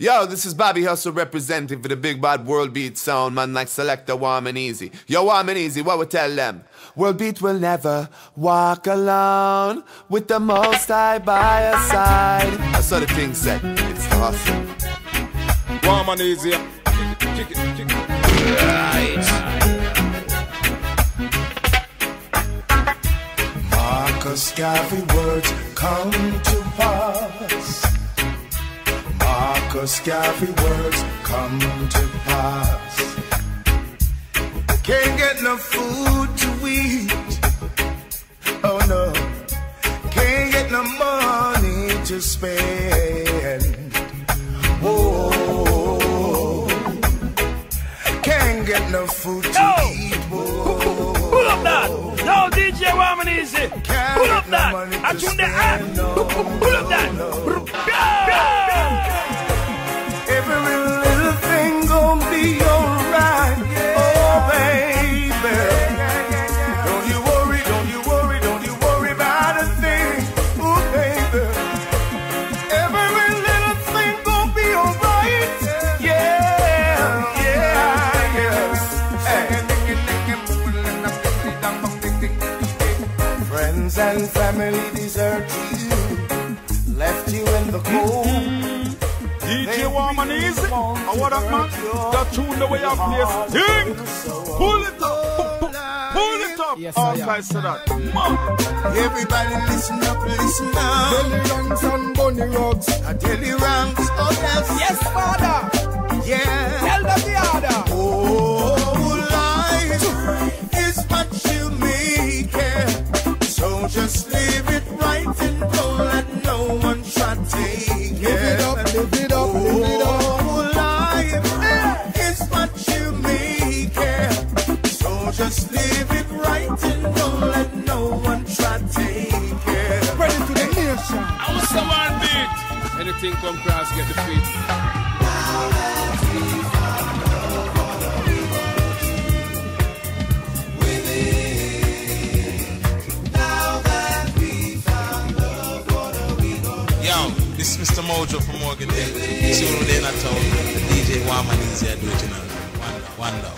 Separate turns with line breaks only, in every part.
Yo, this is Bobby Hustle representing for the big bad world beat sound, man like Selector Warm and Easy. Yo, Warm and Easy, what we tell them? World beat will never walk alone with the Most High by your side. That's what the thing said. It's the hustle.
Warm and Easy. Kick it.
Right.
Marcus Garvey words come to pass. Marcus Garvey words come to pass. Can't get no food to eat. Oh no. Can't get no money to spend. Whoa. Can't get no food to eat. Whoa.
Pull up that. No, DJ Warm and Easy. Pull up that. I tune the app. Pull up that.
Every little thing gon' be alright, oh baby. Don't you worry about a thing, oh baby. Every little thing gon' be alright, yeah. Friends and family desert you, left you in the cold.
DJ Warm and Easy. And what up, man? That tune the way I play sting. Pull it up. Pull it up.
Yes,
all guys say that.
Everybody listen up, listen now.
Belly ranks and bunny rugs.
Daily ranks, oh yes.
Yes, Father.
Yeah.
Tell them the order.
Oh, life is what you make it. So just live it right and don't let no one try to take it.
Live it up, live it up, live it up.
Oh, life is what you make it. So just live it right and don't let no one try to take it.
Ready to the nation.
I was someone beat. Anything come cross, get the feet.
Yo, this is Mr. Mojo from Morgan Day. Sooner than I told the DJ Warm and Easy, I do it, you know. Wonder.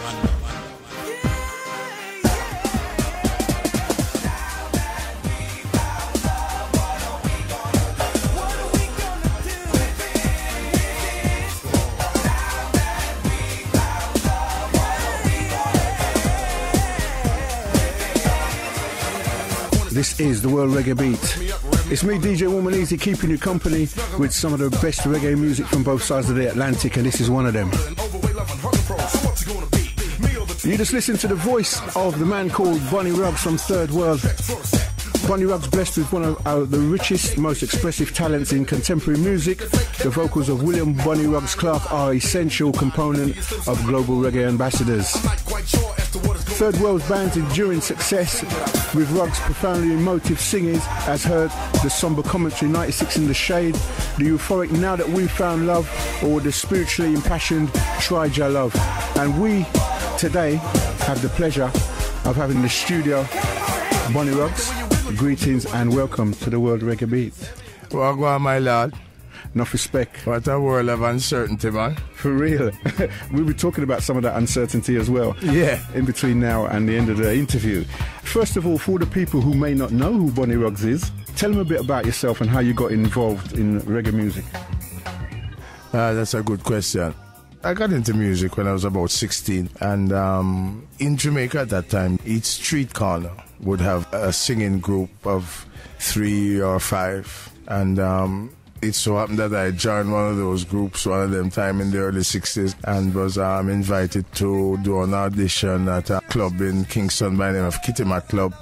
This is the World Reggae Beat. It's me, DJ Warm and Easy, keeping you company with some of the best reggae music from both sides of the Atlantic, and this is one of them. You just listen to the voice of the man called Bonnie Ruggs from Third World. Bonnie Ruggs blessed with one of the richest, most expressive talents in contemporary music. The vocals of William Bonnie Ruggs Clark are an essential component of global reggae ambassadors. Third World's band's enduring success with Ruggs' profoundly emotive singing has heard the somber commentary 96 in the Shade, the euphoric Now That We've Found Love, or the spiritually impassioned Try Jah Love. And we today have the pleasure of having in the studio Bonnie Ruggs. Greetings and welcome to the World Reggae Beat.
Well, go on, my lord.
Enough respect.
What a world of uncertainty, man.
For real. We'll be talking about some of that uncertainty as well.
Yeah.
In between now and the end of the interview. First of all, for the people who may not know who Bonnie Ruggs is, tell them a bit about yourself and how you got involved in reggae music.
That's a good question. I got into music when I was about 16, and in Jamaica at that time, each street corner would have a singing group of 3 or 5, and it so happened that I joined one of those groups one of them time in the early 60s, and was invited to do an audition at a club in Kingston by the name of Kitty Mat Club.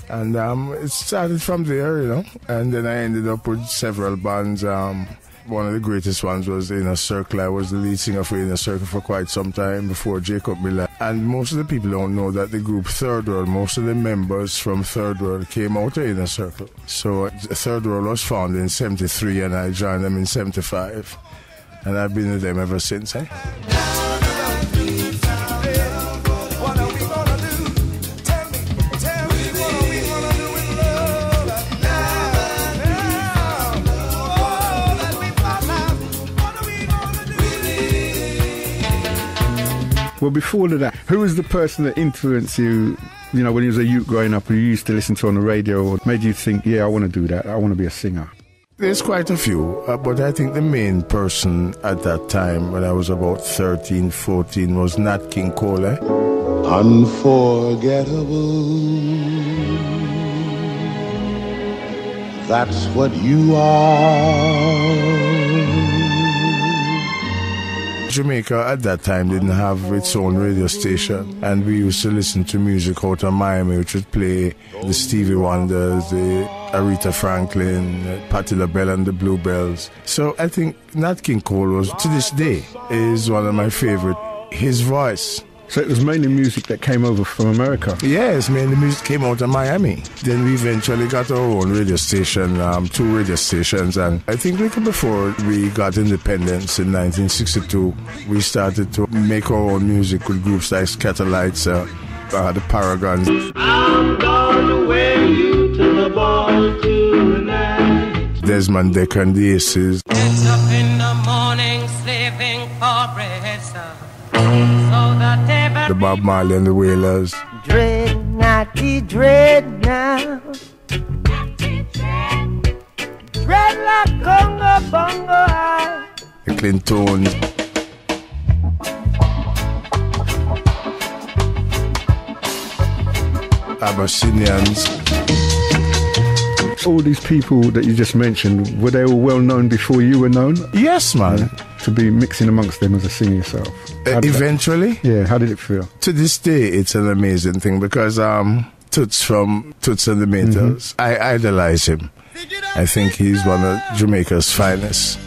And it started from there, you know, and then I ended up with several bands. One of the greatest ones was Inner Circle. I was the lead singer for Inner Circle for quite some time before Jacob Miller. And most of the people don't know that the group Third World, most of the members from Third World came out of Inner Circle. So Third World was founded in 73 and I joined them in 75. And I've been with them ever since, eh?
Well, before all of that, who was the person that influenced you, you know, when you was a youth growing up, who you used to listen to on the radio, or made you think, yeah, I want to do that, I want to be a singer?
There's quite a few, but I think the main person at that time, when I was about 13, 14, was Nat King Cole.
Unforgettable, that's what you are.
Jamaica at that time didn't have its own radio station, and we used to listen to music out of Miami, which would play the Stevie Wonders, the Aretha Franklin, Patti LaBelle and the Bluebells. So I think Nat King Cole was, to this day, is one of my favorite. His voice.
So it was mainly music that came over from America?
Yes, mainly music came out of Miami. Then we eventually got our own radio station, 2 radio stations, and I think before we got independence in 1962, we started to make our own music with groups like Scatterlights, the Paragons.
I'm gonna wear you to the ball tonight.
Desmond Dekker and the Aces.
Gets up in the morning, slaving for bread, sir.
The Bob Marley and the Wailers.
Dread, naughty, dread now. Dread like Congo Bongo high.
The Clintons. Abyssinians.
All these people that you just mentioned, were they all well known before you were known?
Yes, man.
To be mixing amongst them as a singer yourself.
Eventually?
Yeah, how did it feel?
To this day, it's an amazing thing because Toots from Toots and the Maytals, I idolize him. I think he's one of Jamaica's finest.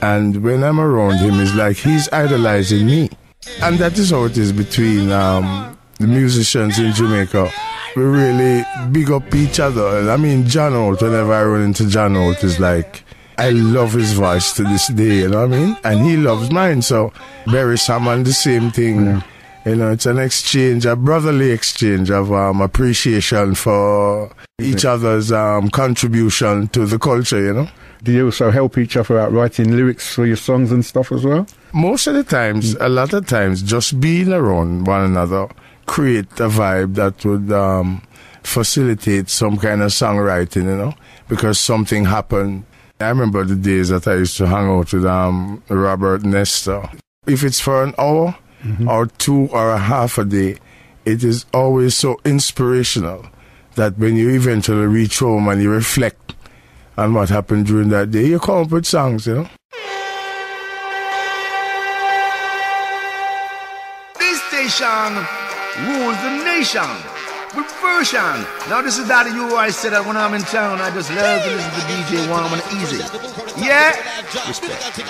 And when I'm around him, it's like he's idolizing me. And that is how it is between the musicians in Jamaica. We really big up each other. And I mean, John Holt, whenever I run into John Holt, is like, I love his voice to this day, you know what I mean? And he loves mine, so Barry Salmon, the same thing. Yeah. You know, it's an exchange, a brotherly exchange of appreciation for each other's contribution to the culture, you know?
Do you also help each other out writing lyrics for your songs and stuff as well?
Most of the times, a lot of times, just being around one another create a vibe that would facilitate some kind of songwriting, you know? Because something happened. I remember the days that I used to hang out with Robert Nestor. If it's for an hour or 2 or a half a day, it is always so inspirational that when you eventually reach home and you reflect on what happened during that day, you come up with songs, you know.
This station rules the nation. With version. Now this is Daddy U. I said that when I'm in town, I just love to listen to DJ Warm and Easy. Yeah? Respect.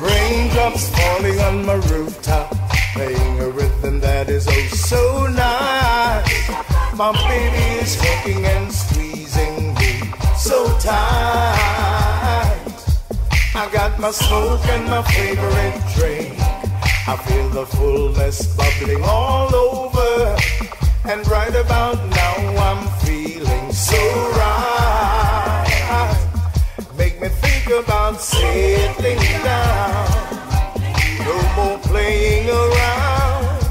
Raindrops falling on my rooftop, playing a rhythm that is oh so nice. My baby is hooking and squeezing me so tight. I got my smoke and my favorite drink. I feel the fullness bubbling all over, and right about now I'm feeling so right. Make me think about settling down, no more playing around.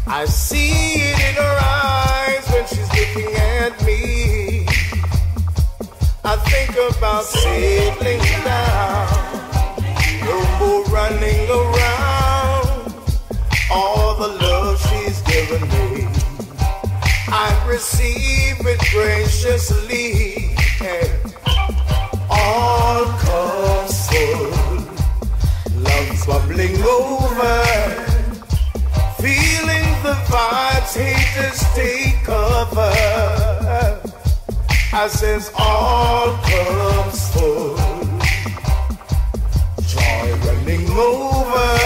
I see it in her eyes when she's looking at me. I think about settling down, no more running around. All the love she's given me, I receive it graciously. And all cups full, love's bubbling over, feeling the vibes, haters take cover. I says all cups full, joy running over,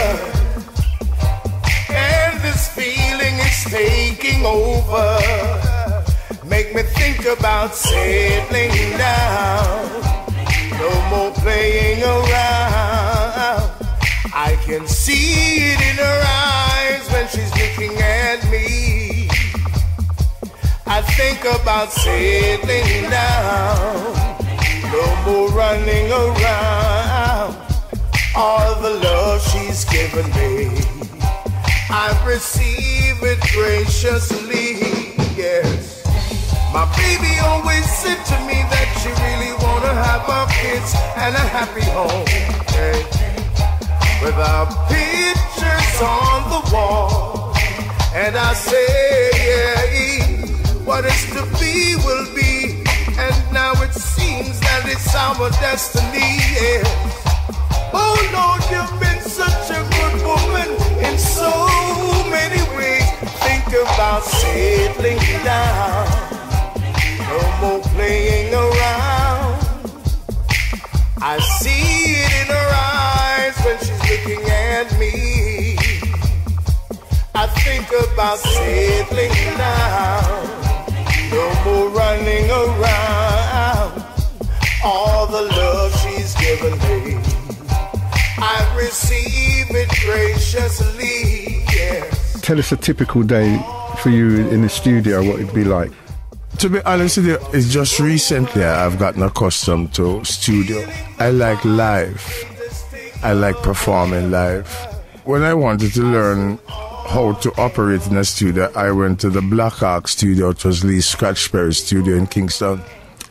and this feeling is taking over. Make me think about settling down, no more playing around. I can see it in her eyes when she's looking at me. I think about settling down, no more running around. all the love she's given me. I receive it graciously, yes. My baby always said to me that she really wanna have my kids and a happy home, yeah. With our pictures on the wall. And I say, yeah, what is to be will be. And now it seems that it's our destiny, yeah. Oh Lord, you've been such a good woman in so many ways. Think about settling down. No more playing around. I see it in her eyes when she's looking at me. I think about settling down. No more running around. All the love she's given me, I receive it graciously, yes.
Tell us a typical day for you in the studio, what it'd be like.
To be honest with you, it's just recently I've gotten accustomed to studio. I like live. I like performing live. When I wanted to learn how to operate in a studio, I went to the Black Hawk studio. It was Lee Scratchberry's studio in Kingston.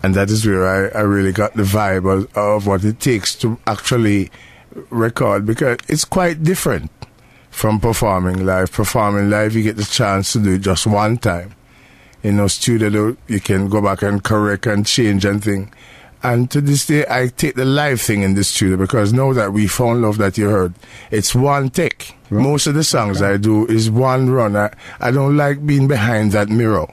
And that is where I really got the vibe of what it takes to actually record, because it's quite different from performing live. Performing live, you get the chance to do it just one time. In a studio, you can go back and correct and change and thing. And to this day, I take the live thing in the studio, because now that we found love that you heard, it's one take. Right. Most of the songs I do is one run. I don't like being behind that mirror,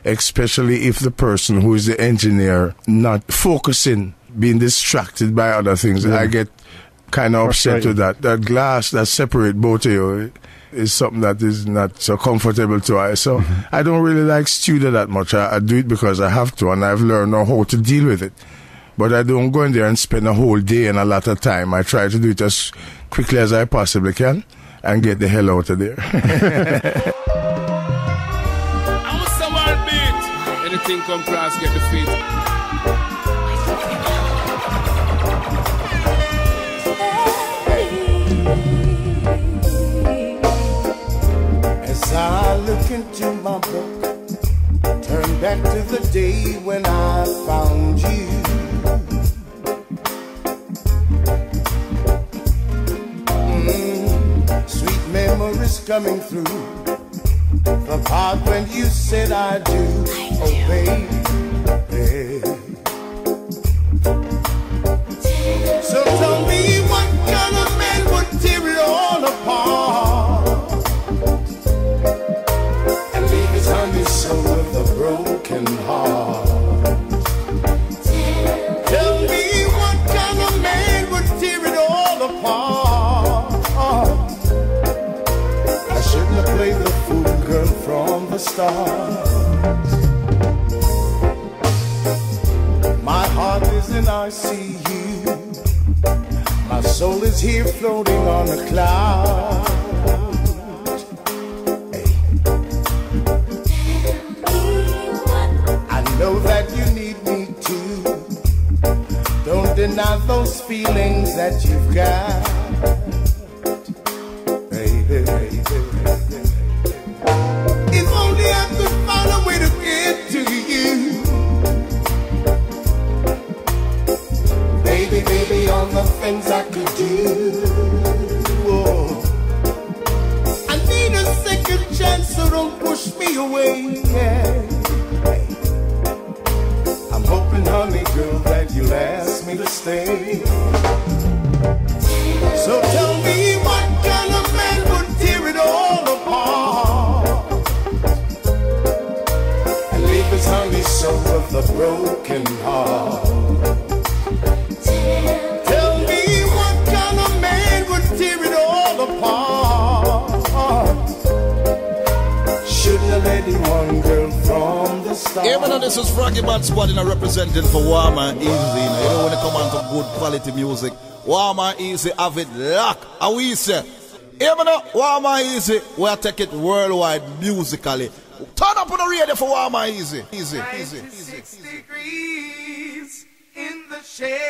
especially if the person who is the engineer not focusing, being distracted by other things. Yeah. I get kind of upset with that. That glass that separates both of you is something that is not so comfortable to us. So I don't really like studio that much. I do it because I have to, and I've learned how to deal with it. But I don't go in there and spend a whole day and a lot of time. I try to do it as quickly as I possibly can and get the hell out of there.
I'm someone beat. Anything come cross, get the feet.
As I look into my book, turn back to the day when I found you. Sweet memories coming through. The part when you said I do. Oh baby. So tell me, what kind of man would tear it all apart and leave his honey soul with a broken heart? Tell me, what kind of man would tear it all apart? I shouldn't have played the fool, girl, from the start. My heart is in ICU. My soul is here floating on a cloud. Hey. I know that you need me too. Don't deny those feelings that you've got. Baby, baby, baby. If only I could find a way to get to you. Baby, baby, all the things I could do. Whoa. I need a second chance, so don't push me away. Yeah. Hey. I'm hoping, honey girl, that you'll ask me to stay. So tell me, what kind of man would tear it all apart and leave his honey soul with a broken heart? Tell me, what kind of man would tear it all apart? Shouldn't have let anyone, girl, from the start.
Even though this is Froggy Bad Squad, representing for Warm and Easy. You know, when they come on to good quality music, Warm and Easy have it locked. And we say, even though Warm and Easy, we'll take it worldwide musically. Turn up on the radio for Warm and Easy. Easy, easy, easy.
96 degrees in the shade.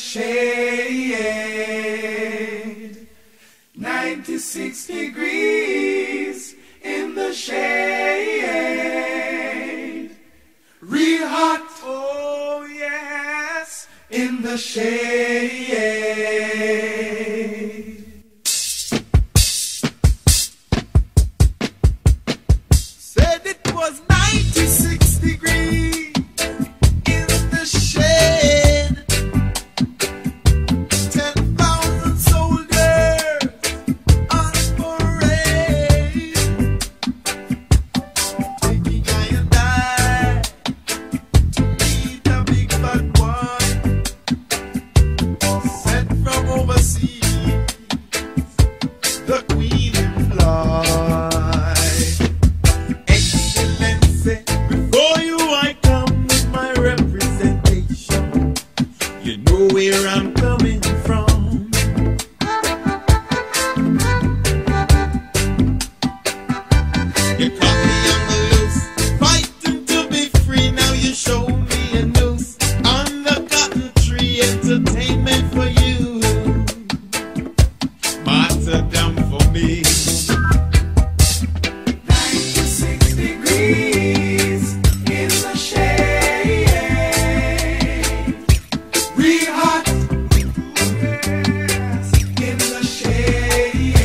shade. 96 degrees in the shade. Real hot, oh yes, in the shade. Said it was 96 degrees in the shade. 10,000 soldiers on parade, taking I and I to meet the big bad boy sent from overseas, the Queen in flight. Excellency, before you I come with my representation. You know where I'm coming from. You caught me on the loose, fighting to be free. Now you show me a noose on the cotton tree. Entertainment for you, martyrdom for me. 96 degrees in the shade. Real hot, yes, in the shade.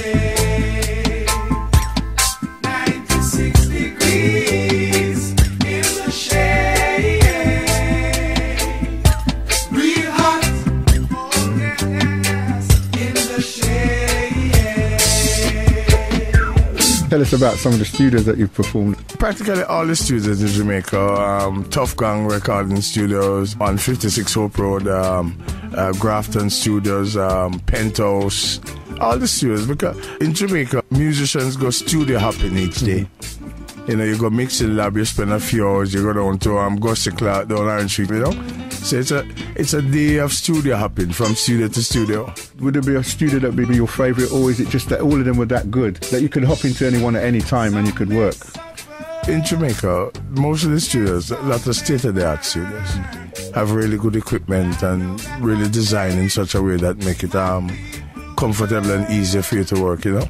96 degrees in the shade. Real hot, oh yes, in the shade.
Tell us about some of the studios that you've performed.
Practically all the studios in Jamaica, Tough Gang Recording Studios on 56 Hope Road, Grafton Studios, Penthouse, all the studios. Because in Jamaica, musicians go studio hopping each day. You know, you go mixing lab, you spend a few hours, you go down to Gussie Clark down Orange Street, you know. So it's a day of studio hopping from studio to studio.
Would there be a studio that would be your favourite, or is it just that all of them were that good that you could hop into anyone at any time and you could work?
In Jamaica, most of the studios, a lot of state-of-the-art studios, have really good equipment and really designed in such a way that make it comfortable and easier for you to work, you know.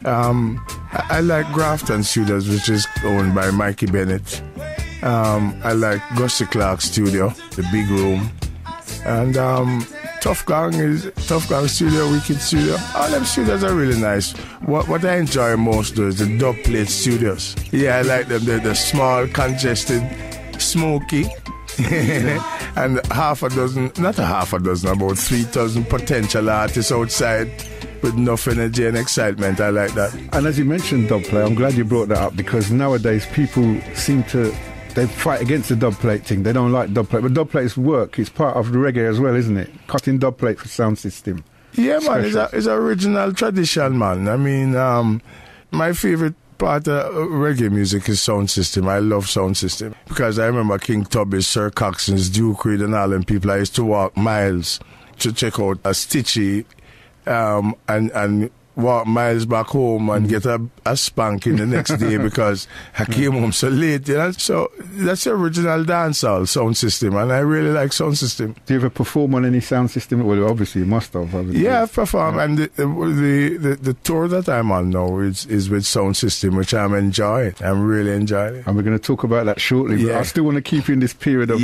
I like Grafton Studios, which is owned by Mikey Bennett. I like Gussie Clark Studio, the big room. And Tough Gang Studio, Wicked Studio. All them studios are really nice. What I enjoy most though is the dub plate studios. Yeah, I like them. They're small, congested, smoky. And about 3,000 potential artists outside with enough energy and excitement. I like that.
And as you mentioned dub plate, I'm glad you brought that up, because nowadays people seem to, they fight against the dub plate thing. They don't like dub plate, but dub plates work. It's part of the reggae as well, isn't it? Cutting dub plate for sound system.
Yeah, man, it's original tradition, man. I mean, my favorite part of reggae music is sound system. I love sound system because I remember King Tubby's, Sir Coxson's, Duke Reid and all them people. I used to walk miles to check out a Stitchy and walk miles back home and get a spanking the next day because I came home so late, you know. So that's the original dancehall sound system, and I really like sound system.
Do you ever perform on any sound system? Well, obviously you must have.
Yeah, I've performed, and the tour that I'm on now is with sound system, which I'm enjoying. I'm really enjoying it.
And we're going to talk about that shortly. But I still want to keep you in this period of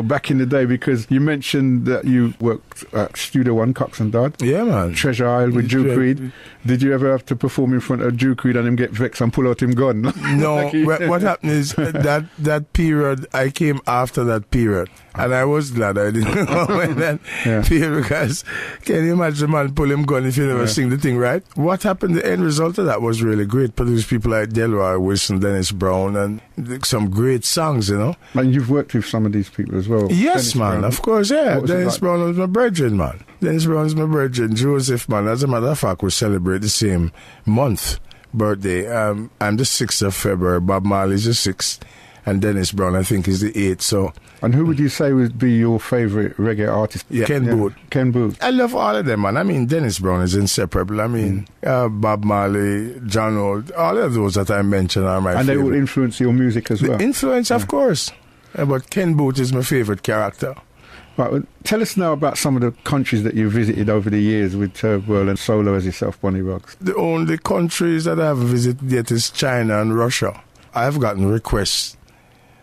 back in the day, because you mentioned that you worked at Studio One, Cox and Dodd.
Yeah, man.
Treasure Isle with Duke Reid. Did you ever have to perform in front of Duke Reid and him get vexed and pull out him gun?
No. What happened is that period, I came after that period. And I was glad I didn't go in that period, because can you imagine the man pull him gun if you never sing the thing right? What happened, the end result of that was really great. Produced people like Delroy Wilson, Dennis Brown, and some great songs, you know.
And you've worked with some of these people as well.
Yes,
Dennis
man,
Brown.
of course, yeah. Dennis Brown was my brethren, man. Dennis Brown is my brethren. Joseph, man, as a matter of fact, we celebrate the same month birthday. I'm the 6th of February. Bob Marley's the 6th. And Dennis Brown, I think, is the 8th. So.
And who would you say would be your favourite reggae artist?
Yeah, Ken Booth.
Ken Booth.
I love all of them, man. I mean, Dennis Brown is inseparable. I mean, Bob Marley, John Old, all of those that I mentioned are my favorite.
And they will influence your music as well?
Influence, of course. But Ken Booth is my favourite character.
Right, well, tell us now about some of the countries that you visited over the years with Third World and solo as yourself, Bonnie Ruggs.
The only countries that I haven't visited yet is China and Russia. I've gotten requests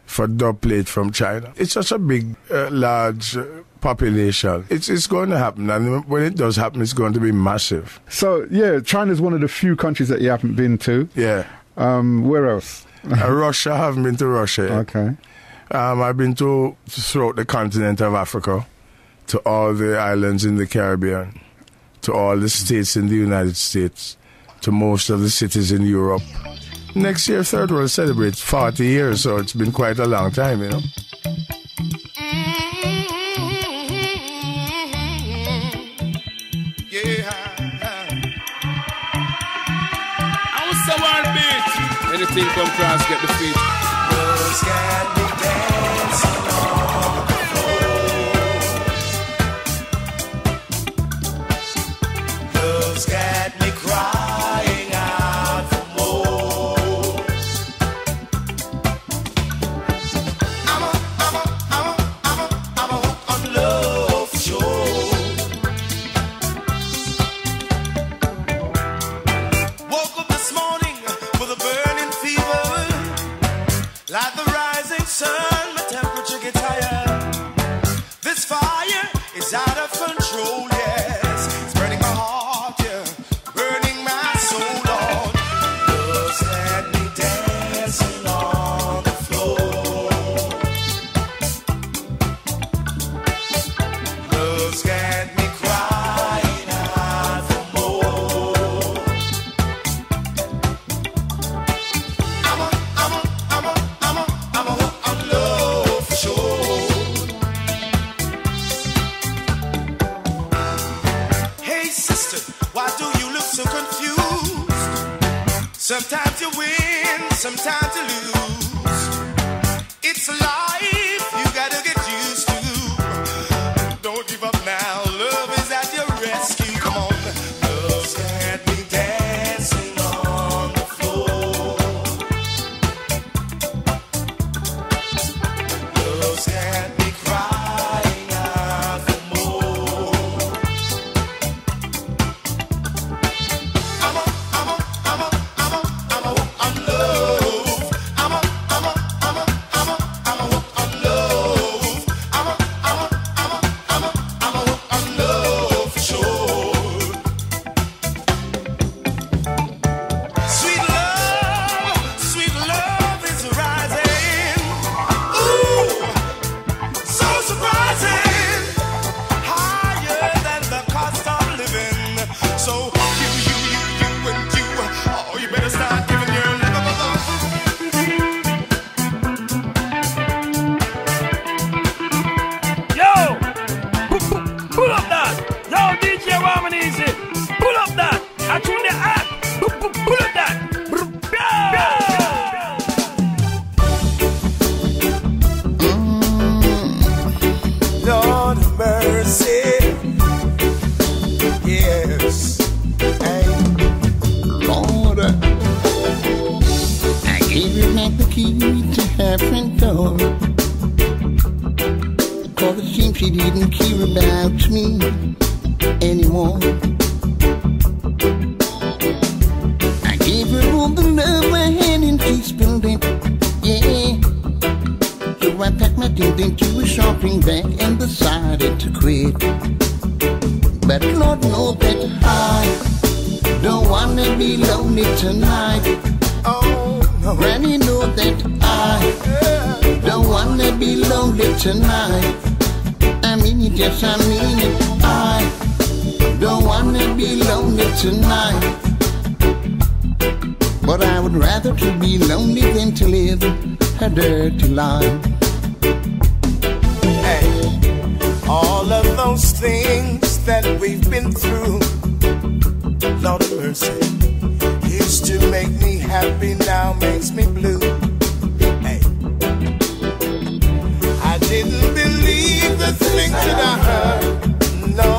for dubplate from China. It's such a big, large population. It's going to happen, and when it does happen, it's going to be massive.
So, yeah, China's one of the few countries that you haven't been to.
Yeah.
Where else?
Russia, I haven't been to Russia yet.
Okay.
I've been throughout the continent of Africa, to all the islands in the Caribbean, to all the states in the United States, to most of the cities in Europe. Next year, Third World celebrates 40 years, so it's been quite a long time, you know.
Anything come cross, get the feet.
Girls got me dancing on the floor. Girls got me crying out for more. I'm a hook on love for sure. Woke up this morning with a burning fever, like the rising sun, my temperature gets higher. This fire is out of control, yes. It's burning my heart, yeah, burning my soul, Lord. Girls had me dancing on the floor. Girls got me crying out for more. I'm a hook on love for sure. Hey sister, why do you look so confused? Sometimes you win, sometimes you lose. It's a life you gotta get used to. Don't give up now, love is at your rescue. Come on, girls got me dancing on the floor. Girls got me crying out for more. I'm a hook on love. I'm a hook on love. I'm a hook on love for sure. Sweet love is rising. Ooh, so surprising. Higher than the cost of living. So you and you, oh, you better start giving your love.
Yo! Pull up that! Yo, DJ Warman Easy! Pull up that! I tune the app! Pull up that!
Lord have mercy. Yes. Hey.
Lord, I gave you back the key to her front door. Cause it seems she didn't care about me anymore. I gave her all the love I had and she spilled it, yeah. So I packed my things into a shopping bag and decided to quit. But Lord knows that I don't wanna be lonely tonight.
Oh no.
Granny knows that I don't wanna be lonely tonight. I mean it, yes I mean it. I don't wanna be lonely tonight. But I would rather to be lonely than to live a dirty life.
Hey, all of those things that we've been through, Lord of mercy, used to make me happy, now makes me blue. Hey, I didn't believe the things that I heard, no,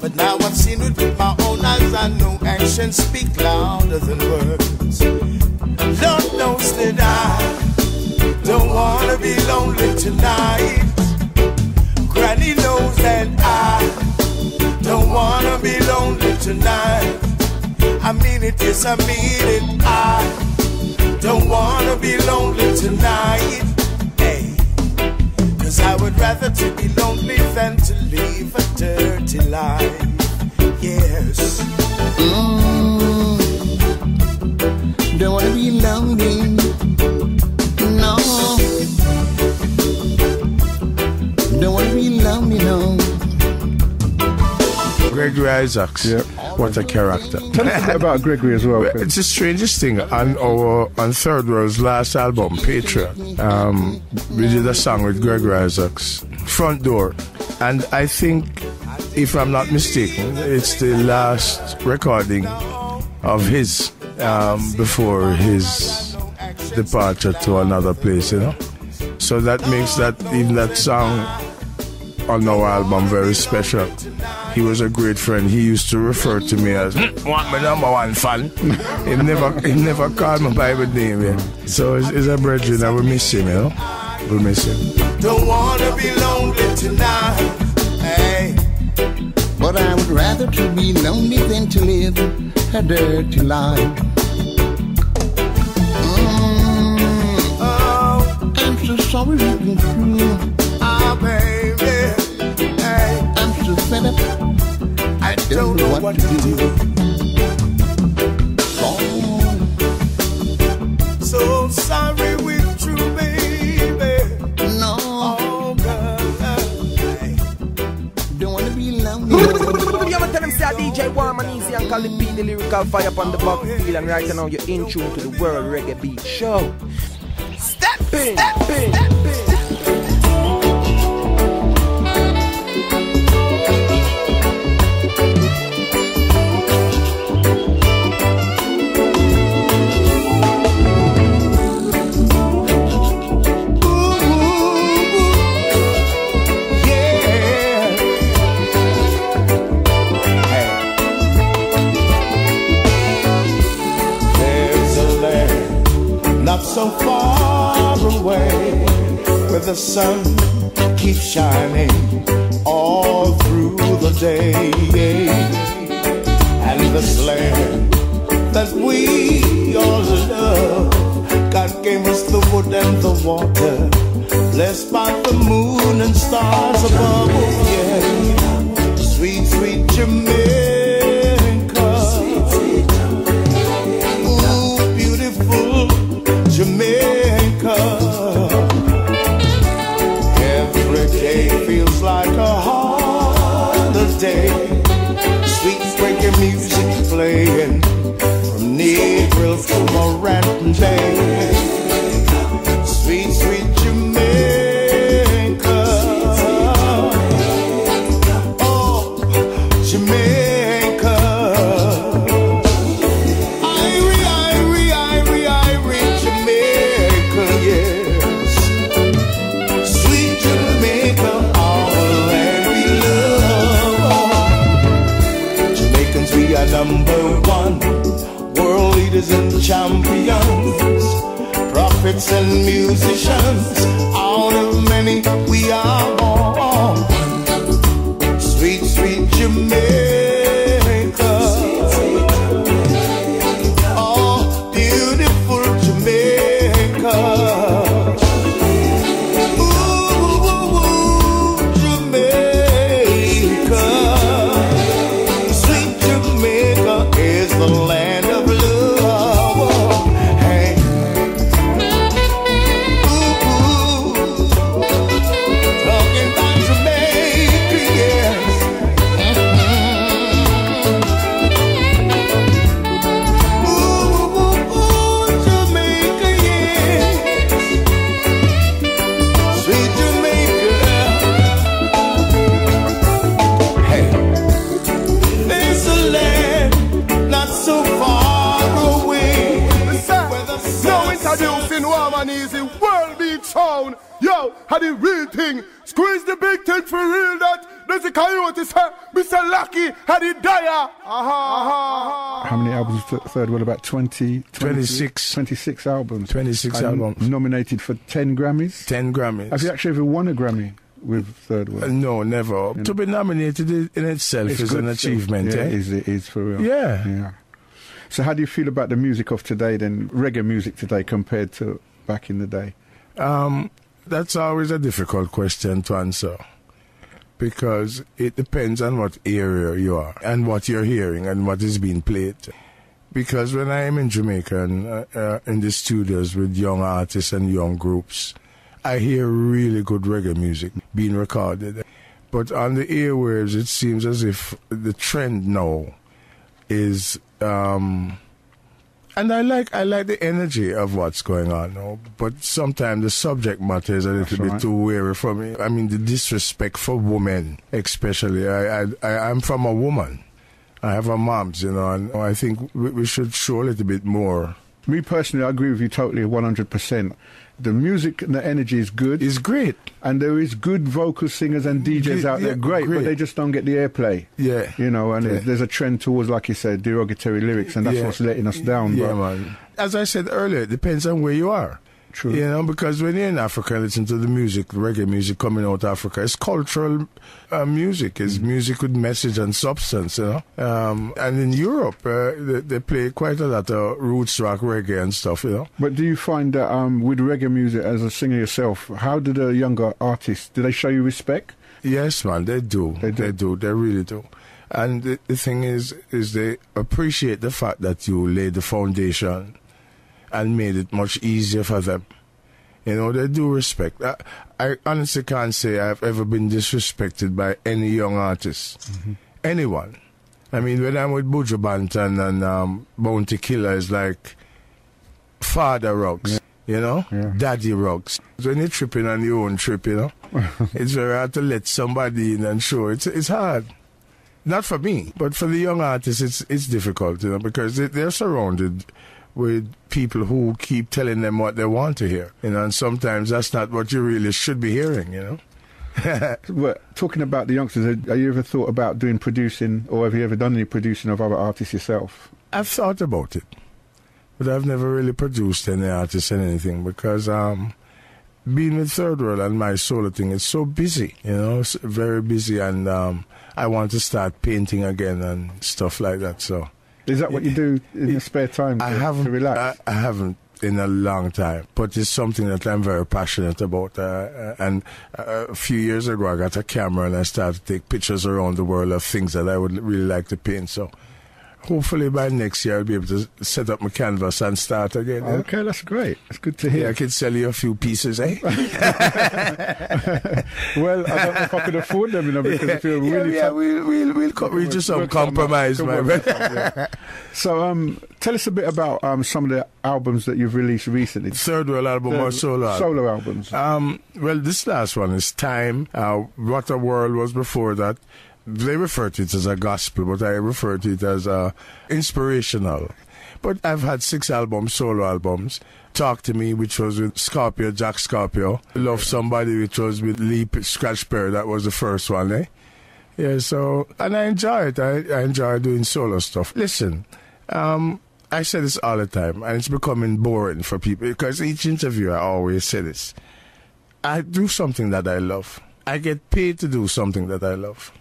but now I've seen it with my own eyes. I know actions speak louder than words. Lord knows that I don't wanna be lonely tonight. And he knows that I don't wanna be lonely tonight. I mean it, yes, I mean it. I don't wanna be lonely tonight. Hey, 'cause I would rather to be lonely than to live a dirty life. Yes.
Don't wanna be lonely. No. Don't wanna be lonely, no.
Gregory Isaacs.
Yeah.
What a character.
Tell us a bit about Gregory as well.
It's the strangest thing. On Third World's last album, Patriot, we did a song with Gregory Isaacs, Front Door. And I think, if I'm not mistaken, it's the last recording of his before his departure to another place, you know. So that makes that even that song on our album very special. He was a great friend. He used to refer to me as "Want my number one fan." he never called me by my name. Yeah. So he's a brethren, and we miss him, you know. We miss him.
Don't wanna be lonely tonight. Hey.
But I would rather to be lonely than to live a dirty life. I'm so sorry we've been through.
Ah, baby. Hey.
I'm so fed up.
I don't know what to do. So sorry we're true, baby.
No.
Oh, girl. Hey.
Don't wanna be lonely.
You tell them say DJ Warm and Easy and call it P the lyrical fire upon the battlefield, and right now you're in tune to the World Reggae Beat Show. Step in, step in, step in.
Not so far away, where the sun keeps shining all through the day, and this land that we all love, God gave us the wood and the water, blessed by the moon and stars above. Oh, yeah, sweet, sweet Jamaica. Jamaica. Every day feels like a holiday. Sweet reggae music playing from Negril to Moranton Bay. Sweet, sweet Jamaica. Oh, Jamaica. Number one, world leaders and champions, prophets and musicians, out of many we are born. Sweet, sweet Jamaica. Oh, beautiful Jamaica. The land of love, hey. Ooh, talking about Jamaica, yes. Ooh, Jamaica, yes. Sweet Jamaica, hey. There's a land not so far away.
Now introducing Warm and Easy, World Beat Sound. Yo, how the real thing. Squeeze the big thing for real that. There's a coyote, sir. Mr. Lucky, how the Dyer.
How many albums is Third World? About 26 albums.
26 albums.
Nominated for 10 Grammys.
10 Grammys.
Have you actually ever won a Grammy? with Third World?
No, never. To be nominated in itself is an achievement.
Yeah,
eh?
it is for real.
Yeah.
So how do you feel about the music of today then, reggae music today compared to back in the day?
That's always a difficult question to answer, because it depends on what area you are and what you're hearing and what is being played. Because when I am in Jamaica and in the studios with young artists and young groups, I hear really good reggae music being recorded. But on the airwaves, it seems as if the trend now is... and I like the energy of what's going on now, but sometimes the subject matter is a little bit too weary for me. I mean, the disrespect for women, especially. I'm from a woman. I have a moms, you know, and I think we should show a little bit more.
Me personally, I agree with you totally, 100%. The music and the energy is good.
It's great.
And there is good vocal singers and DJs out there, great, but they just don't get the airplay.
Yeah.
You know, and there's a trend towards, like you said, derogatory lyrics, and that's what's letting us down.
Yeah, man. As I said earlier, it depends on where you are.
True.
You know, because when you're in Africa, listen to the music, reggae music coming out of Africa. It's cultural music. It's music with message and substance, you know. And in Europe, they play quite a lot of roots rock reggae and stuff, you know.
But do you find that with reggae music, as a singer yourself, how do the younger artists, do they show you respect?
Yes, man, they do. They really do. And the thing is they appreciate the fact that you laid the foundation and made it much easier for them. You know, they do respect. I honestly can't say I've ever been disrespected by any young artist. Mm-hmm. Anyone. I mean, when I'm with Buju Banton and Bounty Killer, it's like father rocks, you know? Yeah. Daddy rocks. When you're tripping on your own trip, you know, it's very hard to let somebody in and show. It's hard. Not for me, but for the young artists, it's difficult, you know, because they're surrounded with people who keep telling them what they want to hear, you know, and sometimes that's not what you really should be hearing, you know.
Well, talking about the youngsters, have you ever thought about doing producing, or have you ever done any producing of other artists yourself?
I've thought about it, but I've never really produced any artists and anything, because being with Third World and my solo thing, it's so busy, you know, it's very busy, and I want to start painting again and stuff like that, so...
Is that what you do in your spare time to relax?
I haven't in a long time, but it's something that I'm very passionate about. And a few years ago, I got a camera and I started to take pictures around the world of things that I would really like to paint. So hopefully by next year, I'll be able to set up my canvas and start again.
Okay, that's great. That's good to hear.
Yeah, I could sell you a few pieces, eh?
Well, I don't know if I could afford them, you know, because if you're really...
We'll reach some compromise, my brother.
So, tell us a bit about some of the albums that you've released recently.
Third World album or solo album?
Solo albums.
Well, this last one is Time. What a World was before that. They refer to it as a gospel, but I refer to it as inspirational. But I've had 6 albums, solo albums. Talk to Me, which was with Scorpio, Jack Scorpio. Love Somebody, which was with Lee Scratch Perry. That was the first one, eh? Yeah, so, and I enjoy it. I enjoy doing solo stuff. Listen, I say this all the time, and it's becoming boring for people, because each interview I always say this. I do something that I love. I get paid to do something that I love.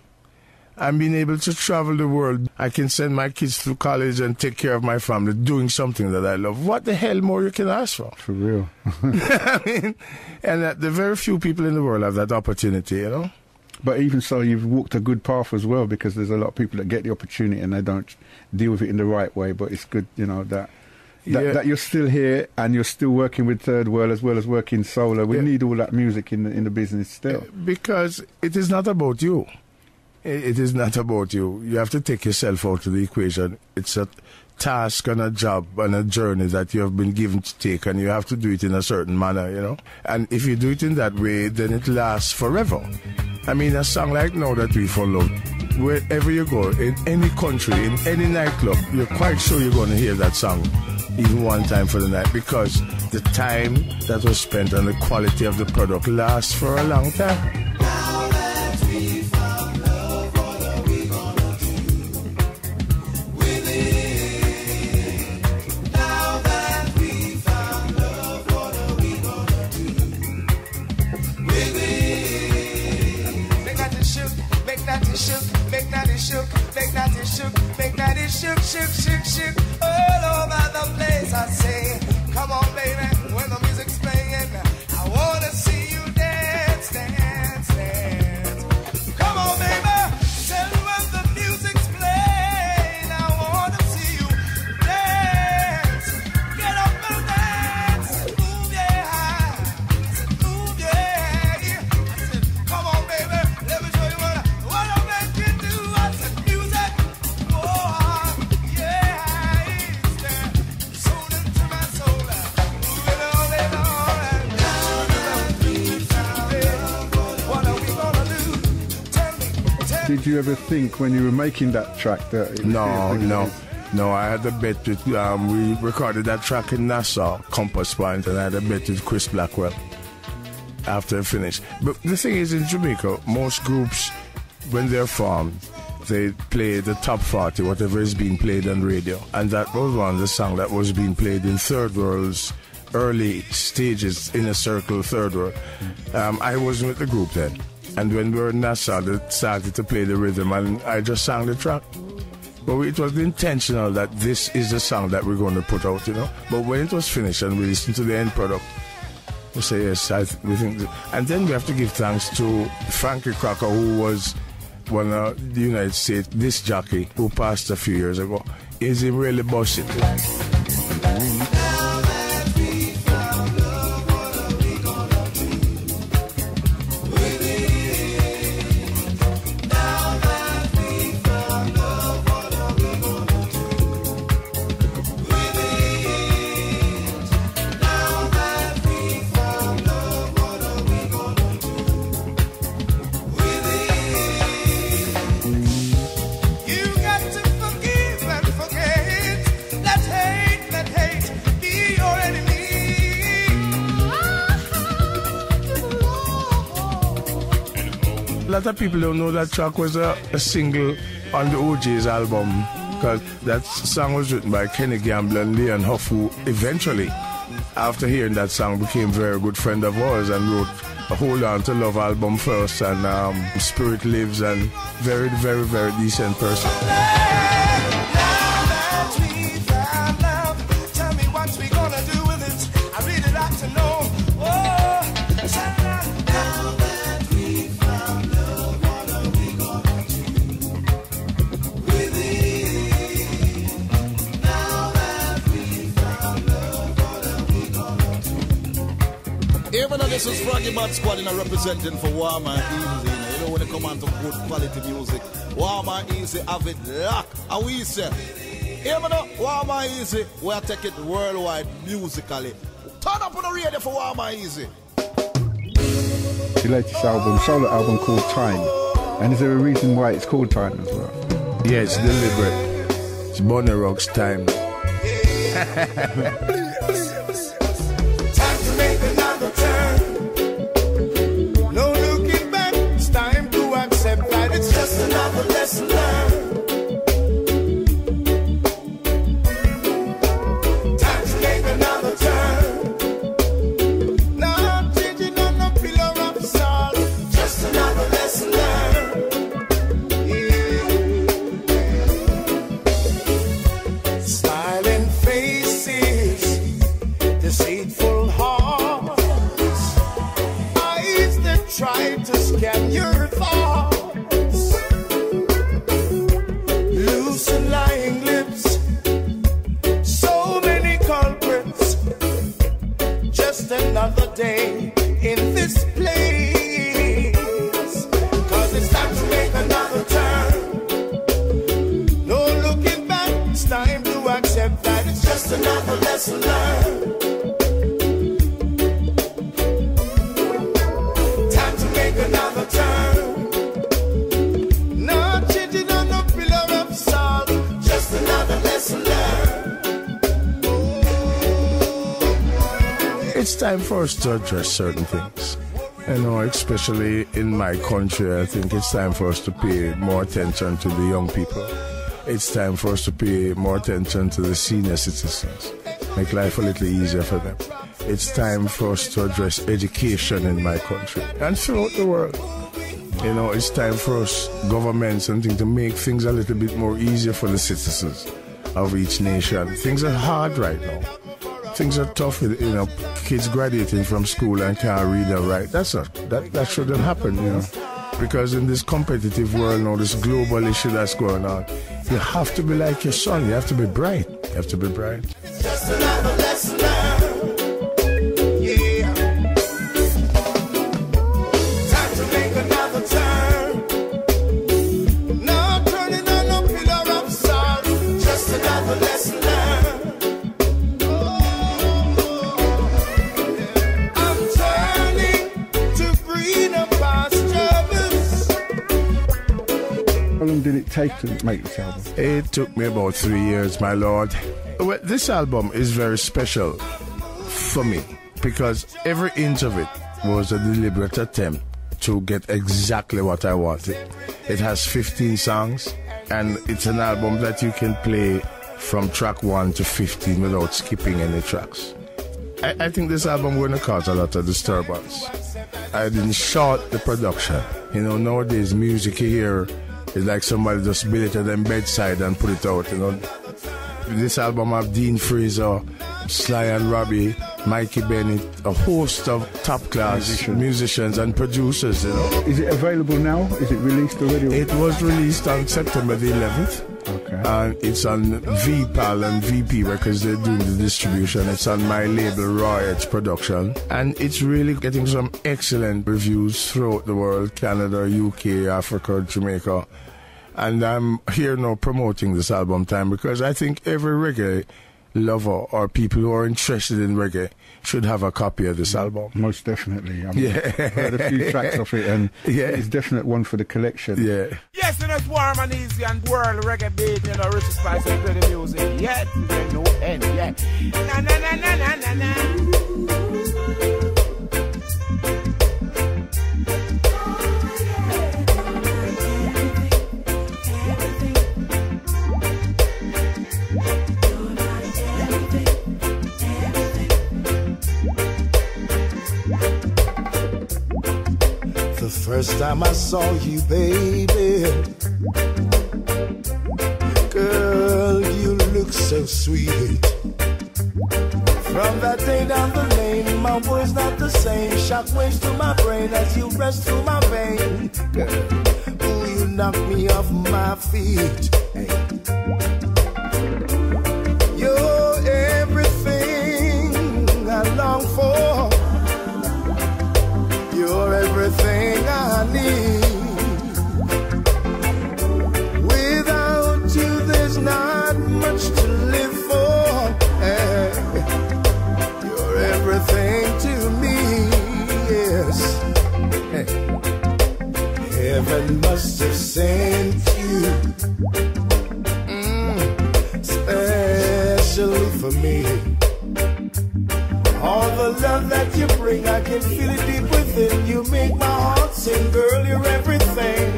I'm being able to travel the world. I can send my kids through college and take care of my family doing something that I love. What the hell more you can ask for?
For real.
I mean, and the very few people in the world have that opportunity, you know?
But even so, you've walked a good path as well, because there's a lot of people that get the opportunity and they don't deal with it in the right way. But it's good, you know, that you're still here and you're still working with Third World as well as working solo. We need all that music in the business still.
Because it is not about you. It is not about you. You have to take yourself out of the equation. It's a task and a job and a journey that you have been given to take, and you have to do it in a certain manner, you know. And if you do it in that way, then it lasts forever. I mean, a song like Now That We Fall Out, wherever you go, in any country, in any nightclub, you're quite sure you're going to hear that song even one time for the night, because the time that was spent and the quality of the product lasts for a long time.
shook, make that it shook, make that it shook, make that it shook, shook, shook, shook, all over the place. I say, come on, baby, when the music's playing, I wanna see you dance, dance, dance. Come on, baby, tell me when the music's playing, I wanna see you dance. Get up and dance, move your high, move your head. I said, come on, baby, let me show you what I make you do. I said, music, oh, yeah, it's there, soul into my soul. Move it on and on and down. What are we gonna do? Tell me.
Did you ever think when you were making that track that it was
No, I had a bet with, we recorded that track in Nassau, Compass Point, and I had a bet with Chris Blackwell after I finished. But the thing is, in Jamaica, most groups, when they're formed, they play the top 40, whatever is being played on radio. And that was one of the songs that was being played in Third World's early stages, Inner Circle, Third World. I wasn't with the group then. And when we were in Nassau, they started to play the rhythm, and I just sang the track. But it was intentional that this is the song that we're going to put out, you know. But when it was finished and we listened to the end product, we say, yes, we think. And then we have to give thanks to Frankie Crocker, who was one of the United States disc jockey who passed a few years ago. Is he really bossing? A lot of people don't know that track was a single on the OJ's album, because that song was written by Kenny Gamble and Leon Huff, who eventually, after hearing that song, became a very good friend of ours and wrote a Hold On to Love album first, and Spirit Lives, and very, very, very decent person.
Even though this is Froggy Bad Squad representing for Warm and Easy, you know when it come on to good quality music, Warm and Easy have it locked. And we say, even though Warm and Easy, we'll take it worldwide musically. Turn up on the radio for Warm and Easy.
The latest album, solo album called Time. And is there a reason why it's called Time as well?
Yeah, it's deliberate. It's Bonnie Rock's time.
Make another turn. No looking back. It's time to accept that it's just another lesson learned. Time to make another turn. Not changing on no pillar of salt. Just another lesson learned. Yeah. Smiling faces, deceitful hearts. Try to scam your thoughts. Loose and lying lips. So many culprits. Just another day in this place. Cause it's time to make another turn. No looking back. It's time to accept that it's just another lesson learned. Another turn. Not changing on no pillar of salt. Just another lesson learned.
It's time for us to address certain things. You know, especially in my country, I think it's time for us to pay more attention to the young people. It's time for us to pay more attention to the senior citizens. Make life a little easier for them. It's time for us to address education in my country and throughout the world. You know, it's time for us, governments and things, to make things a little bit more easier for the citizens of each nation. Things are hard right now. Things are tough, you know, kids graduating from school and can't read and write. That shouldn't happen, you know. Because in this competitive world now, this global issue that's going on, you have to be like your son. You have to be bright. You have to be bright.
Just another lesson learned. Yeah. Time to make another turn. Not turning on no pillar of salt. Just another lesson learned. I'm turning to greener pastures.
How long did it take to make this album?
It took me about 3 years, my lord. Well, this album is very special for me because every inch of it was a deliberate attempt to get exactly what I wanted. It has 15 songs, and it's an album that you can play from track 1 to 15 without skipping any tracks. I think this album will cause a lot of disturbance. I didn't short the production. You know, nowadays music you hear is like somebody just built it at them bedside and put it out, you know. This album have Dean Fraser, Sly and Robbie, Mikey Bennett, a host of top-class musicians and producers, you know.
Is it available now? Is it released already?
It was released on September the 11th.
Okay.
And it's on VPAL and VP Records. They're doing the distribution. It's on my label, Raw Edge Production. And it's really getting some excellent reviews throughout the world, Canada, UK, Africa, Jamaica. And I'm here now promoting this album time because I think every reggae lover or people who are interested in reggae should have a copy of this album.
Most definitely. I mean, I've heard a few tracks of it, and it's definitely one for the collection.
Yeah.
Yes, and it's warm and easy and world reggae beat, you know, richest spice of reggae music. Yet, there's no end, yeah. Na na na na na na na.
The first time I saw you, baby, girl, you look so sweet. From that day down the lane, my world's not the same. Shockwaves to my brain as you rest through my vein. Girl, ooh, you knock me off my feet. Hey. You're everything I long for. You're everything I need. Without you, there's not much to live for. Hey. You're everything to me, yes. Hey. Heaven must have sent you, especially for me. All the love that you bring, I can feel it deep within. You make my heart sing, girl, you're everything.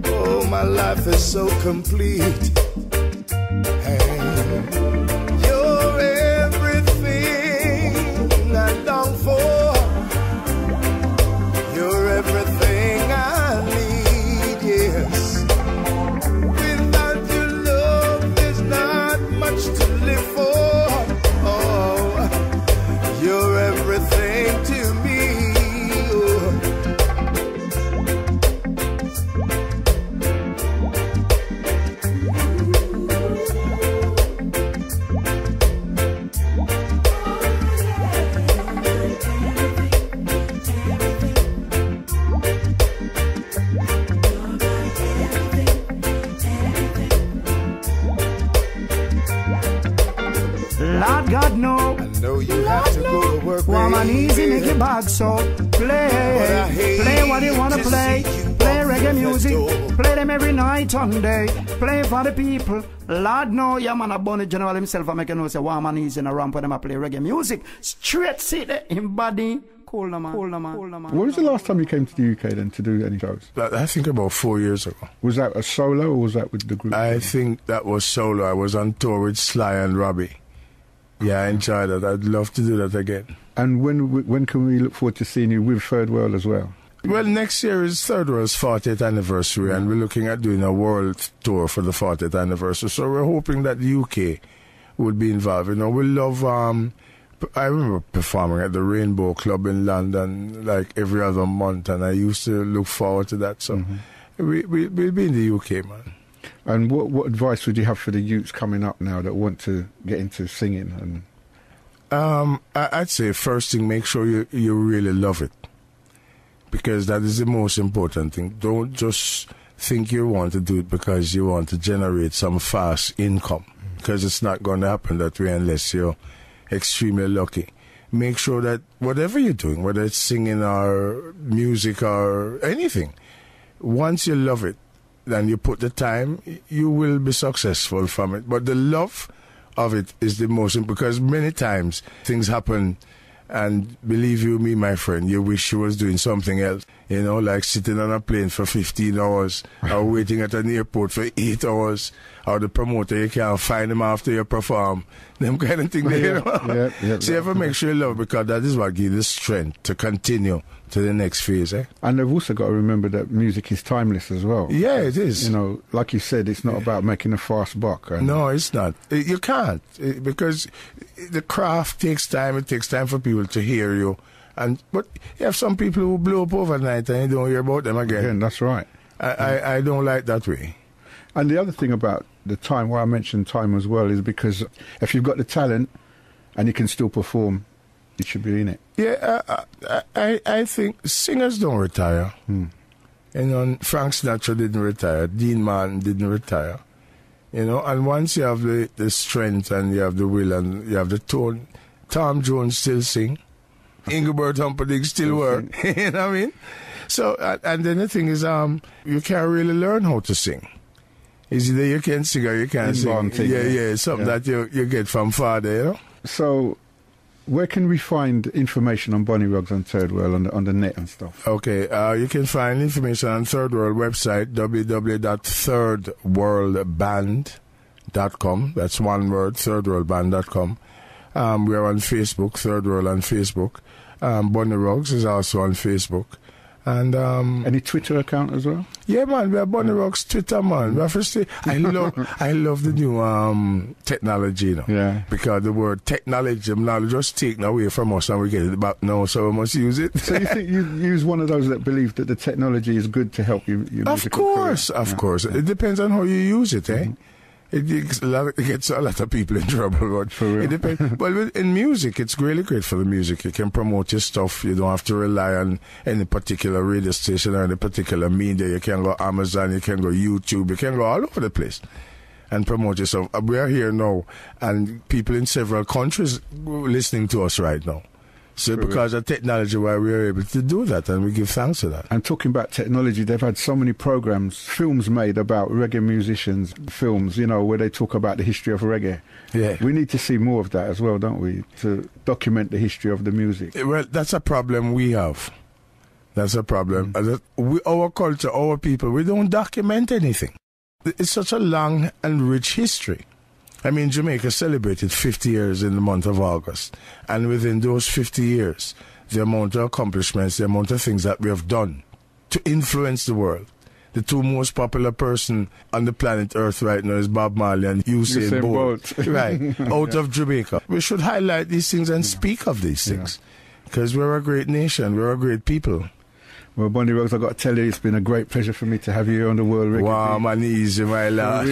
Oh, my life is so complete. Hey. You're everything I long for. You're everything I need, yes. Without your love, there's not much to live for. You're everything to me. Oh.
Lord God, no.
I know you have to go to work.
Warm and easy, make your bag so play. Play what you wanna play. Play reggae music. Play them every night and day. Play for the people. Lord, no. Yeah, man, a Bonnie General himself, I make a know say warm and easy in a ramp when them a play reggae music. Straight sit there in body. Cool, man. Cool, man. Cool, man.
When was the last time you came to the UK then to do any shows?
I think about 4 years ago.
Was that a solo or was that with the group?
I think that was solo. I was on tour with Sly and Robbie. Yeah, I enjoyed that. I'd love to do that again.
And when can we look forward to seeing you with Third World as well?
Well, next year is Third World's 40th anniversary, and we're looking at doing a world tour for the 40th anniversary. So we're hoping that the UK would be involved. You know, we love. I remember performing at the Rainbow Club in London like every other month, and I used to look forward to that. So we'll be in the UK, man.
And what advice would you have for the youths coming up now that want to get into singing? And
I'd say first thing, make sure you really love it, because that is the most important thing. Don't just think you want to do it because you want to generate some fast income, because it's not going to happen that way unless you're extremely lucky. Make sure that whatever you're doing, whether it's singing or music or anything, once you love it and you put the time, you will be successful from it. But the love of it is the most important, because many times things happen and believe you me, my friend, you wish you was doing something else, you know, like sitting on a plane for 15 hours or waiting at an airport for 8 hours, or the promoter, you can't find him after you perform, them kind of thing. You know? So you have to make sure you love it, because that is what gives you the strength to continue to the next phase.
And they've also got to remember that music is timeless as well.
Yeah, it is.
You know, like you said, it's not about making a fast buck.
No, it's not. You can't, because the craft takes time. It takes time for people to hear you. But you have some people who blow up overnight and you don't hear about them again.
Yeah, that's right.
I don't like that way.
And the other thing about the time, why I mentioned time as well, is because if you've got the talent and you can still perform, you should be in it.
Yeah, I think singers don't retire. You know, Frank Sinatra didn't retire. Dean Martin didn't retire. You know, and once you have the strength and you have the will and you have the tone, Tom Jones still sing. Engelbert Humperdinck still work. You know what I mean? So, and then the thing is, you can't really learn how to sing. It's either you can sing or you can't sing. Something that you get from father, you know?
So, where can we find information on Bonnie Ruggs and Third World on the net and stuff?
Okay, you can find information on Third World website, www.thirdworldband.com. That's one word, thirdworldband.com. We are on Facebook, Third World on Facebook. Bonnie Ruggs is also on Facebook. And
any Twitter account as well?
Yeah, man, we have Bonnie Ruggs Twitter, man. I love the new technology, you know.
Yeah.
Because the word technology now just taken away from us and we get it back now, so we must use it.
So you think you use one of those that believe that the technology is good to help you?
Of course. It depends on how you use it, eh? It gets a lot of people in trouble, but it depends. Well, in music, it's really great for the music. You can promote your stuff. You don't have to rely on any particular radio station or any particular media. You can go Amazon, you can go YouTube, you can go all over the place and promote yourself. We are here now, and people in several countries listening to us right now. So because of technology, why we are able to do that, and we give thanks to that.
And talking about technology, they've had so many programs, films made about reggae musicians, films, you know, where they talk about the history of reggae.
Yeah.
We need to see more of that as well, don't we, to document the history of the music.
Well, that's a problem we have. That's a problem. Our culture, our people, we don't document anything. It's such a long and rich history. I mean, Jamaica celebrated 50 years in the month of August. And within those 50 years, the amount of accomplishments, the amount of things that we have done to influence the world. The two most popular person on the planet Earth right now is Bob Marley and Usain Bolt. Right, out of Jamaica. We should highlight these things and speak of these things. Because we're a great nation, we're a great people.
Well, Bonnie Ruggs, I've got to tell you, it's been a great pleasure for me to have you here on the World Reggae.
Wow, man, easy, my lad.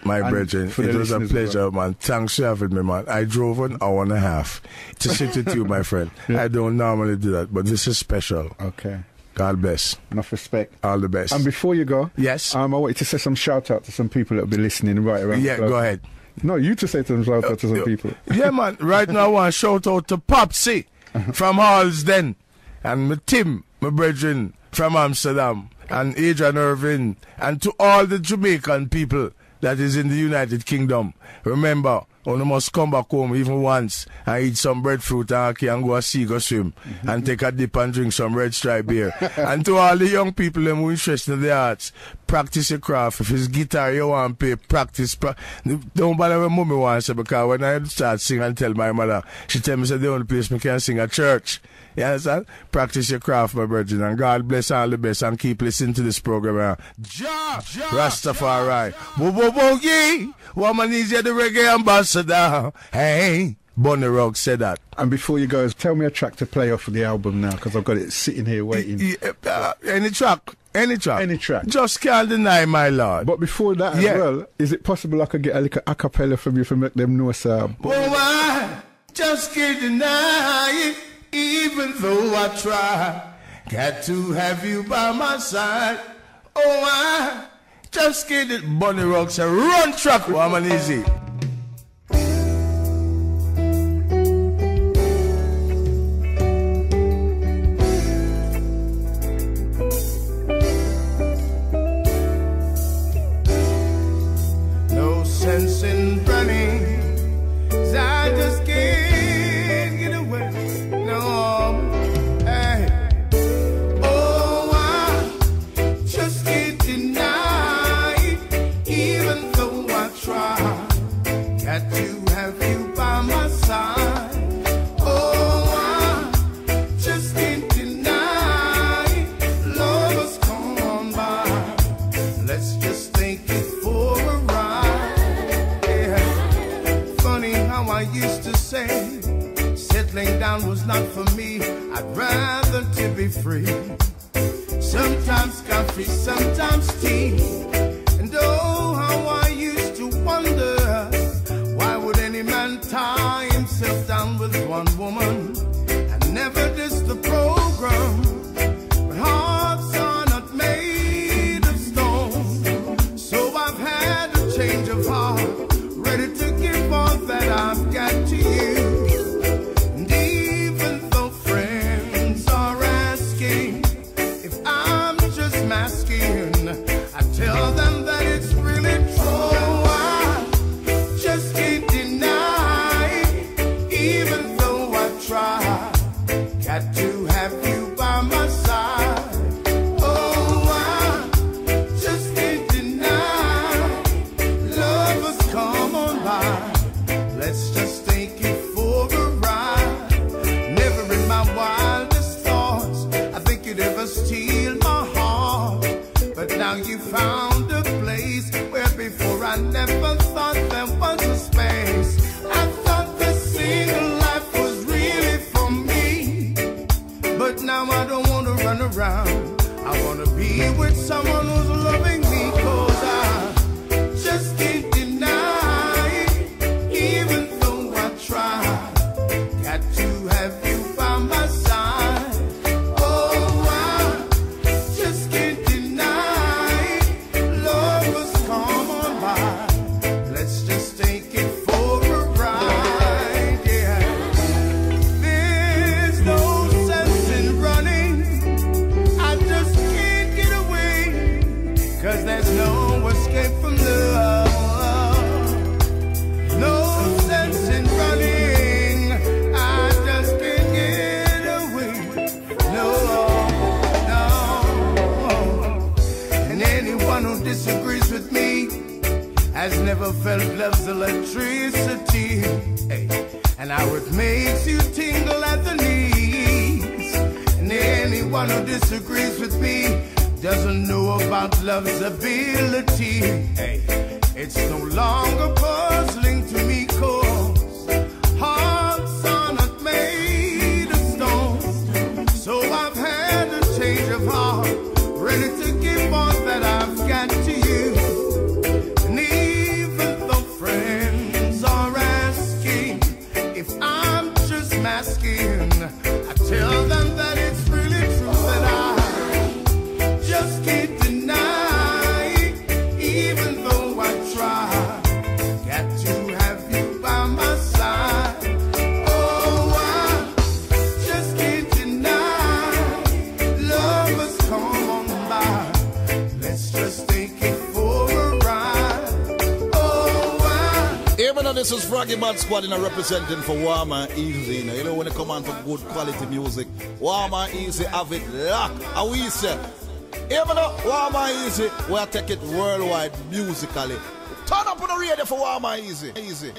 My brethren, it was a pleasure, man. Thanks for having me, man. I drove an hour and a half to sit with you, my friend. I don't normally do that, but this is special.
Okay.
God bless.
Enough respect.
All the best.
And before you go,
yes,
I want you to say some shout out to some people that will be listening right around the clock.
Go ahead.
No, you to say some shout out to some people.
Yeah, man. Right now I want to shout out to Popsy from Halsden and Tim, my brethren from Amsterdam, and Adrian Irvin, and to all the Jamaican people that is in the United Kingdom. Remember, You must come back home even once and eat some breadfruit and go sea, go swim, and take a dip and drink some Red Stripe beer. And to all the young people who are interested in the arts, practice your craft. If it's guitar you want to play, practice. Don't bother when mommy wants to, because when I start singing and tell my mother, she tell me, say, the only place me can sing at church. You understand? Practice your craft, my brethren, and God bless all the best, and keep listening to this program. Rastafari. Boogie. Woman is the reggae ambassador. Hey. Bonnie Rugg said that.
And before you go, tell me a track to play off of the album now, because I've got it sitting here waiting.
Any track. Any track.
Any track.
Just can't deny, my lord.
But before that as well, is it possible I could get a little a cappella from you to make them know, sir?
Oh, I just can't deny it, even though I try. Got to have you by my side. Oh, I just can't.
Bonnie Rugg said, run track, woman, easy.
Sense in running, 'cause I just can't get away. No, hey. Oh, I just can't deny it, even though I try. Got to have you by my side. Oh, I just can't deny it. Lovers come on by. Let's just think it for a ride. I used to say settling down was not for me. I'd rather to be free. Sometimes coffee, sometimes tea. And oh, how I used to wonder, why would any man tie himself down with one woman? I never dissed the program, but hearts are not made of stone. So I've had a change of heart, ready to give all that I've got to you. And even though friends are asking if I'm just masking, I tell them that it's really true. I just can't deny it, even though I try. Got to have you by my side. Oh, I just can't deny. Lovers come on by. Let's just take it for a ride. Never in my wildest thoughts I think you'd ever steal my heart. But now you found a place where before I never thought there was a space. I thought the single life was really for me, but now I don't want to run around. I want to be with someone who's loving me, 'cause I just can't deny it, even though I try. Got to have you by my side. Oh, I just can't deny it. Lovers come on by. Let's just take it for a ride, yeah. There's no sense in running, I just can't get away, 'cause there's no escape from love. No sense in running, I just can't get away. No, no. And anyone who disagrees with me has never felt love's electricity. Hey. And how it makes you tingle at the knees. And anyone who disagrees with me doesn't know about love's ability. Hey. It's no longer puzzling to me, 'cause hearts are not made of stone. So I've had a change of heart, ready to give all that I've got to you. And even though friends are asking if I'm just masking, I tell them that it's really true that I just can't deny it, even though I try. Got to have you by my side. Oh, I just can't deny. Lovers come on by. Let's just take it for a ride. Oh, I
this is Froggy Bad Squad representing for Warm and Easy. You know when it come on to good quality music, Warm and Easy have it locked. And we say, even though Warm and Easy, we'll take it worldwide musically. Turn up on the radio for Warm and Easy. Easy.